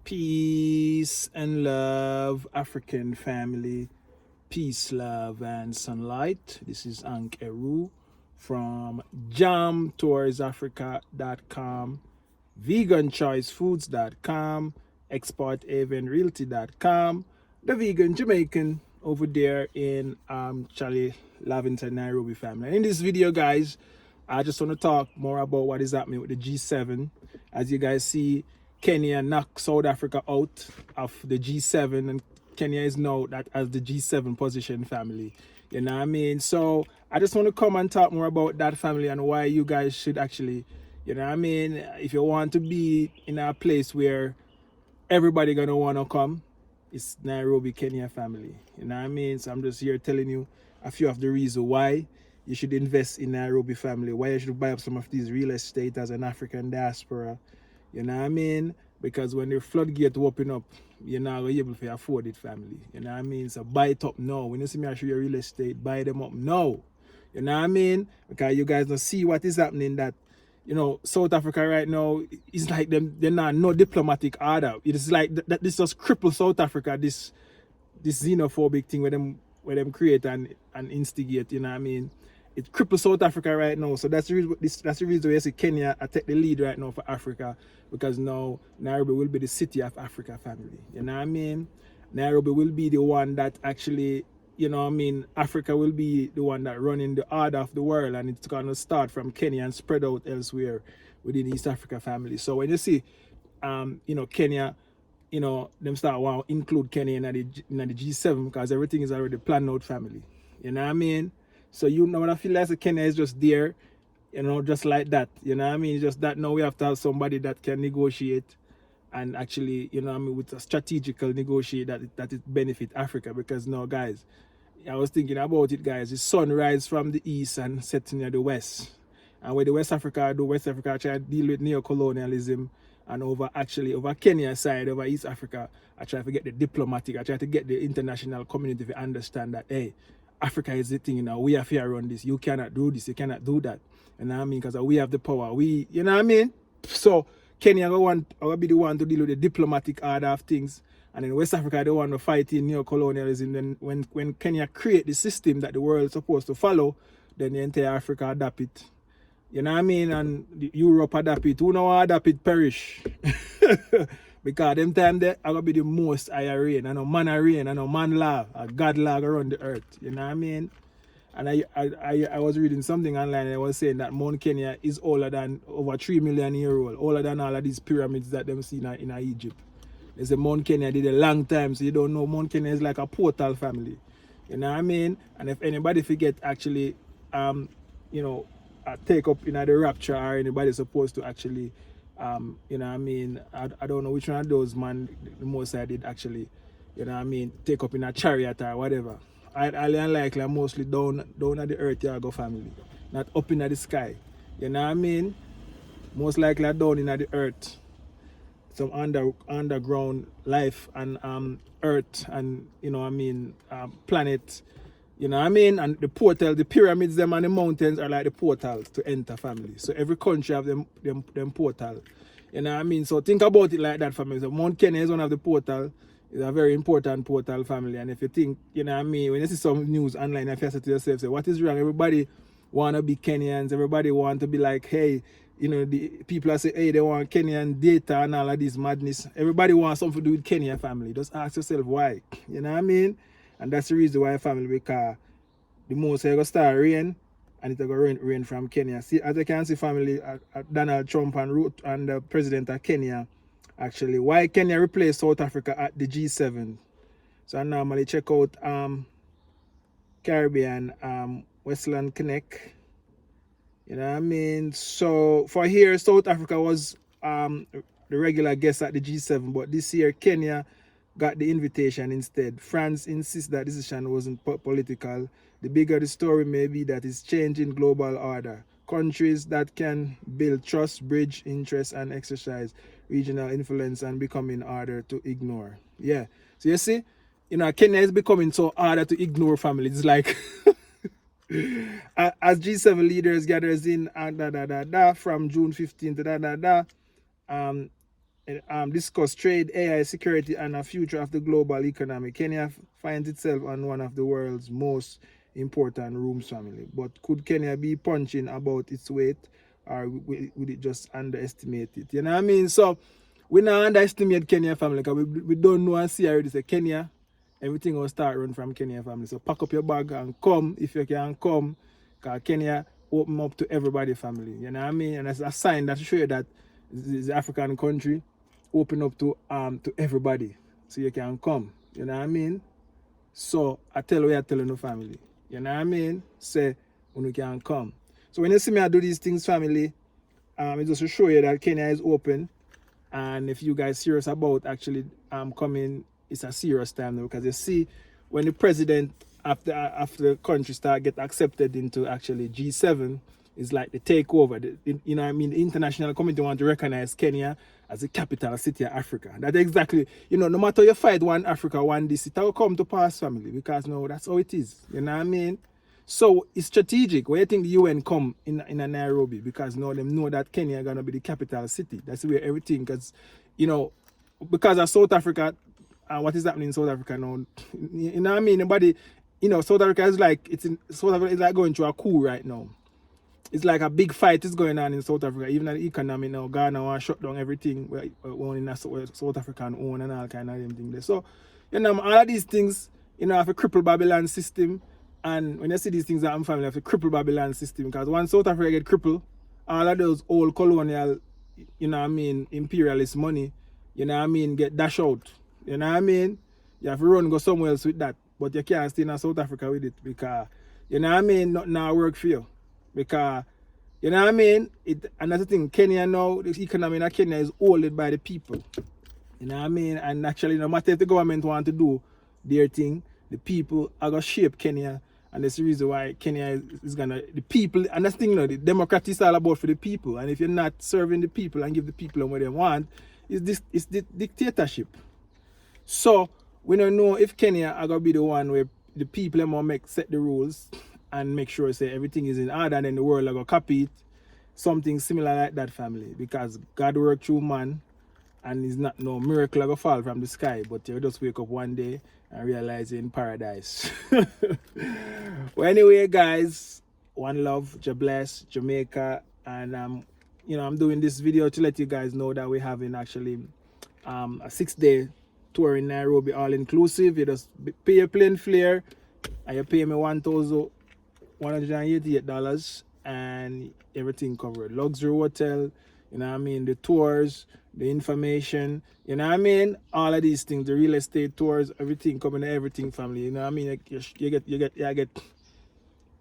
Peace and love, African family. Peace, love, and sunlight. This is Ank Eru from jamtoursafrica.com, veganchoicefoods.com, exporthavenrealty.com, the vegan Jamaican over there in Charlie Lavington, Nairobi family. And in this video, guys, I just want to talk more about what is happening with the G7. As you guys see, Kenya knocked South Africa out of the G7, and Kenya is now that as the G7 position family. You know what I mean? So I just want to come and talk more about that family and why you guys should actually, you know what I mean, if you want to be in a place where everybody gonna wanna come, it's Nairobi, Kenya family. You know what I mean? So I'm just here telling you a few of the reasons why you should invest in Nairobi family, why you should buy up some of these real estate as an African diaspora. You know what I mean? Because when the floodgate open up, you're not going to be able to afford it, family. You know what I mean? So buy it up now. When you see me show your real estate, buy them up now. You know what I mean? Because you guys don't see what is happening that, you know, South Africa right now, it's like they're not no diplomatic order. It's like that this just cripple South Africa, this xenophobic thing where them create and instigate, you know what I mean? It cripples South Africa right now. So that's the reason why you see Kenya take the lead right now for Africa, because now Nairobi will be the city of Africa family. You know what I mean? Nairobi will be the one that actually, you know what I mean, Africa will be the one that running the order of the world, and it's gonna start from Kenya and spread out elsewhere within East Africa family. So when you see you know, Kenya, you know, them start want to include Kenya in the G7 because everything is already planned out family. You know what I mean? So you know what I feel like Kenya is just there, you know, just like that. You know what I mean? It's just that now we have to have somebody that can negotiate and actually, you know what I mean, with a strategical negotiate that it benefit Africa. Because now, guys, I was thinking about it, guys. The sun rises from the east and sets near the west. And where the West Africa try to deal with neo-colonialism, and over Kenya side, over East Africa, I try to get the diplomatic, I try to get the international community to understand that, hey, Africa is the thing, you know, we have here on this. You cannot do this, you cannot do that. You know what I mean? Because we have the power. You know what I mean? So Kenya will be the one to deal with the diplomatic order of things. And then West Africa, they want to fight in neo-colonialism. Then when Kenya create the system that the world is supposed to follow, then the entire Africa adapt it. You know what I mean? And Europe adapt it. Who know adapt it perish? Because them time there are gonna be the most higher rain. I know man a rain, I know man law, a God law around the earth. You know what I mean? And I was reading something online, and I was saying that Mount Kenya is older than over 3 million years old, older than all of these pyramids that them see in Egypt. They say Mount Kenya did a long time, so you don't know Mount Kenya is like a portal family. You know what I mean? And if anybody forget actually you know, take up in the rapture, or anybody supposed to actually you know what I mean, I don't know which one of those man the most I did actually, you know what I mean, take up in a chariot or whatever. Highly unlikely, mostly down at the earth you go family, not up in the sky. You know what I mean? Most likely down in the earth. Some underground life and earth and, you know what I mean, planet. You know what I mean? And the portal, the pyramids, them and the mountains are like the portals to enter family. So every country have them portal. You know what I mean? So think about it like that, family. So Mount Kenya is one of the portal. It's a very important portal, family. And if you think, you know what I mean, when you see some news online, if you say to yourself, say, what is wrong? Everybody want to be Kenyans. Everybody want to be like, hey, you know, the people are say, hey, they want Kenyan data and all of this madness. Everybody wants something to do with Kenya, family. Just ask yourself why. You know what I mean? And that's the reason why, family, because the most are going to start rain, and it's going to rain from Kenya. See, as you can see, family, Donald Trump and the president of Kenya, actually, why Kenya replaced South Africa at the G7. So I normally check out Caribbean, Westland Connect. You know what I mean? So for here, South Africa was the regular guest at the G7, but this year Kenya got the invitation instead. France insists that decision wasn't political. The bigger the story may be that it's changing global order. Countries that can build trust, bridge interest, and exercise regional influence and becoming harder to ignore. Yeah. So you see, you know, Kenya is becoming so harder to ignore, family. It's like as G7 leaders gathers in from June 15th to discuss trade, AI, security, and a future of the global economy. Kenya finds itself on one of the world's most important rooms, family. But could Kenya be punching about its weight, or would it just underestimate it? You know what I mean? So we not underestimate Kenya, family, because we don't know and see already say Kenya, everything will start run from Kenya, family. So pack up your bag and come if you can come, because Kenya open up to everybody, family. You know what I mean? And that's a sign that show you that the African country open up to everybody, so you can come. You know what I mean? So I tell you, I tell no family. You know what I mean? Say when you can come. So when you see me I do these things, family, it's just to show you that Kenya is open. And if you guys serious about actually coming, it's a serious time now, because you see when the president after the country start get accepted into actually G7, it's like the takeover. You know what I mean? The international community want to recognize Kenya as the capital city of Africa. That exactly, you know, no matter you fight one Africa, one this, it will come to pass, family, because no, that's how it is. You know what I mean? So it's strategic. Where you think the UN come in a Nairobi, because now them know that Kenya gonna be the capital city. That's where everything, because you know, because of South Africa, what is happening in South Africa now? You know what I mean? Nobody, you know, South Africa is like South Africa is like going through a coup right now. It's like a big fight is going on in South Africa. Even the economy now, Ghana want to shut down everything in South African own and all kind of them things. So, you know, all of these things, you know, have a cripple Babylon system. And when you see these things happen, family, have a cripple Babylon system. Because once South Africa get crippled, all of those old colonial, you know what I mean, imperialist money, you know what I mean, get dashed out. You know what I mean? You have to run go somewhere else with that. But you can't stay in South Africa with it, because, you know what I mean, nothing now work for you. Because, you know what I mean? Another thing, Kenya now, the economy in Kenya is owned by the people. You know what I mean? And actually, no matter if the government want to do their thing, the people are going to shape Kenya. And that's the reason why Kenya is going to, the people, and that's the thing, you know, the democracy is all about for the people. And if you're not serving the people and give the people what they want, it's the dictatorship. So, we don't know if Kenya are going to be the one where the people are set the rules and make sure say everything is in order, and then the world are going to copy it. Something similar like that, family. Because God worked through man, and it's not no miracle going to fall from the sky, but you just wake up one day and realize you're in paradise. Well, anyway, guys, one love, God bless, Jamaica. And, you know, I'm doing this video to let you guys know that we're having actually a 6-day tour in Nairobi, all inclusive. You just pay your plane fare and you pay me $1,188 and everything covered. Luxury hotel, you know what I mean, the tours, the information, you know what I mean, all of these things, the real estate tours, everything coming to everything, family. You know what I mean?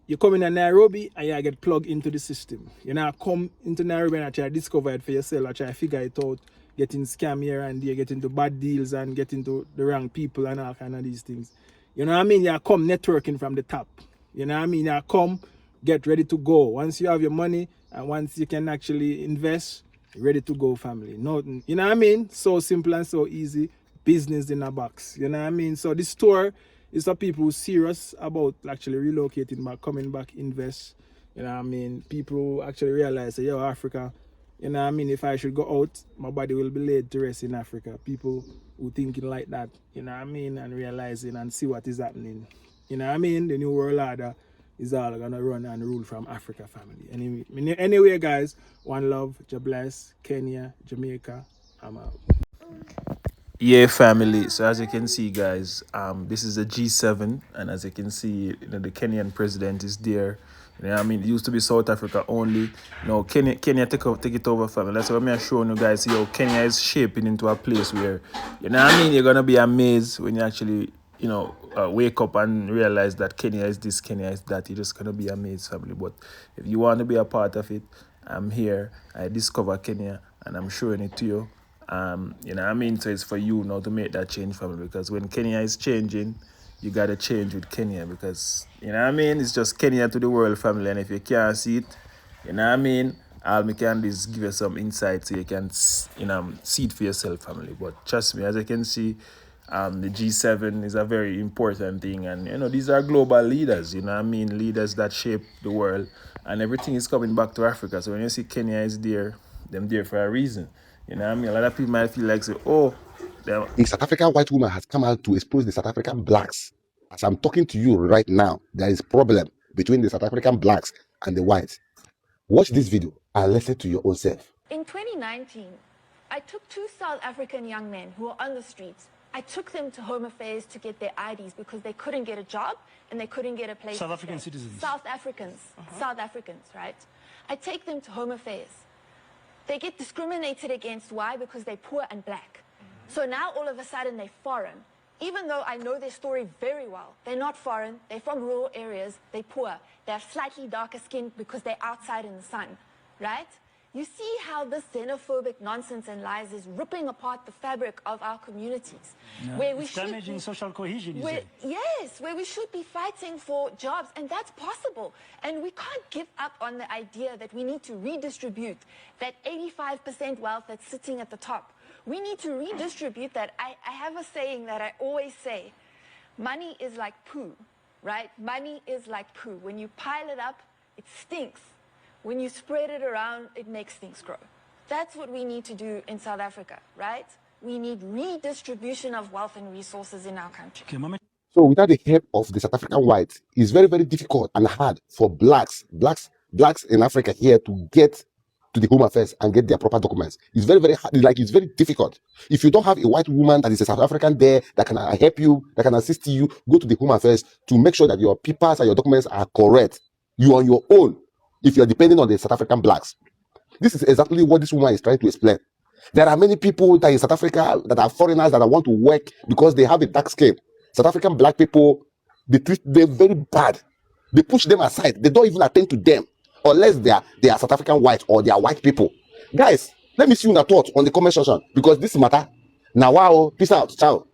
You come in Nairobi and you get plugged into the system. You know, come into Nairobi and try to discover it for yourself, or try to figure it out, getting scam here and there, get into bad deals and get into the wrong people and all kind of these things. You know what I mean? You come networking from the top. You know what I mean? You come, get ready to go. Once you have your money and once you can actually invest, ready to go, family. No, you know what I mean? So simple and so easy. Business in a box. You know what I mean? So this tour is for people who are serious about actually relocating back, coming back, invest. You know what I mean? People who actually realize that, yo, Africa, you know what I mean? If I should go out, my body will be laid to rest in Africa. People who thinking like that, you know what I mean? And realizing and see what is happening. You know what I mean? The new world order is all gonna run and rule from Africa, family. Anyway, guys, one love, God bless, Kenya, Jamaica. I'm out. Yeah, family. So as you can see, guys, this is the G7, and as you can see, you know, the Kenyan president is there. You know what I mean? It used to be South Africa only. No, Kenya take it over, family. That's what I'm showing you guys. See how Kenya is shaping into a place where, you know what I mean, you're gonna be amazed when you actually, you know, wake up and realize that Kenya is this, Kenya is that. You're just gonna be amazed, family. But if you want to be a part of it, I'm here. I discover Kenya and I'm showing it to you. You know what I mean? So it's for you now to make that change, family, because when Kenya is changing, you gotta change with Kenya, because, you know what I mean, it's just Kenya to the world, family. And if you can't see it, you know what I mean, all me can do is give you some insight so you can, you know, see it for yourself, family. But trust me, as you can see, the G7 is a very important thing, and you know, these are global leaders, you know what I mean, leaders that shape the world, and everything is coming back to Africa. So when you see Kenya is there, them there for a reason. You know what I mean? A lot of people might feel like, say, oh, A South African white woman has come out to expose the South African blacks. As I'm talking to you right now, there is problem between the South African blacks and the whites. Watch this video and listen to your own self. In 2019, I took 2 South African young men who were on the streets. I took them to Home Affairs to get their IDs because they couldn't get a job and they couldn't get a place. South African citizens. South Africans. South Africans, right? I take them to Home Affairs. They get discriminated against. Why? Because they're poor and black. So now all of a sudden they're foreign. Even though I know their story very well, they're not foreign, they're from rural areas, they're poor, they have slightly darker skin because they're outside in the sun, right? You see how this xenophobic nonsense and lies is ripping apart the fabric of our communities. No, where we it's damaging social cohesion, yes, where we should be fighting for jobs, and that's possible. And we can't give up on the idea that we need to redistribute that 85% wealth that's sitting at the top. We need to redistribute that. I have a saying that I always say, money is like poo, right? Money is like poo. When you pile it up, it stinks. When you spread it around, it makes things grow. That's what we need to do in South Africa, right? We need redistribution of wealth and resources in our country. Okay, so without the help of the South African whites, it's very, very difficult and hard for blacks in Africa here to get to the Home Affairs and get their proper documents. It's very, very hard. Like, it's very difficult. If you don't have a white woman that is a South African there that can help you, that can assist you, go to the Home Affairs to make sure that your papers and your documents are correct. You on your own, if you're depending on the South African blacks. This is exactly what this woman is trying to explain. There are many people that in South Africa that are foreigners that want to work because they have a dark skin. South African black people, they treat them very bad. They push them aside. They don't even attend to them unless they are South African white or they are white people. Guys, let me see your thoughts on the comment section because this matter. Now, wow, peace out. Ciao.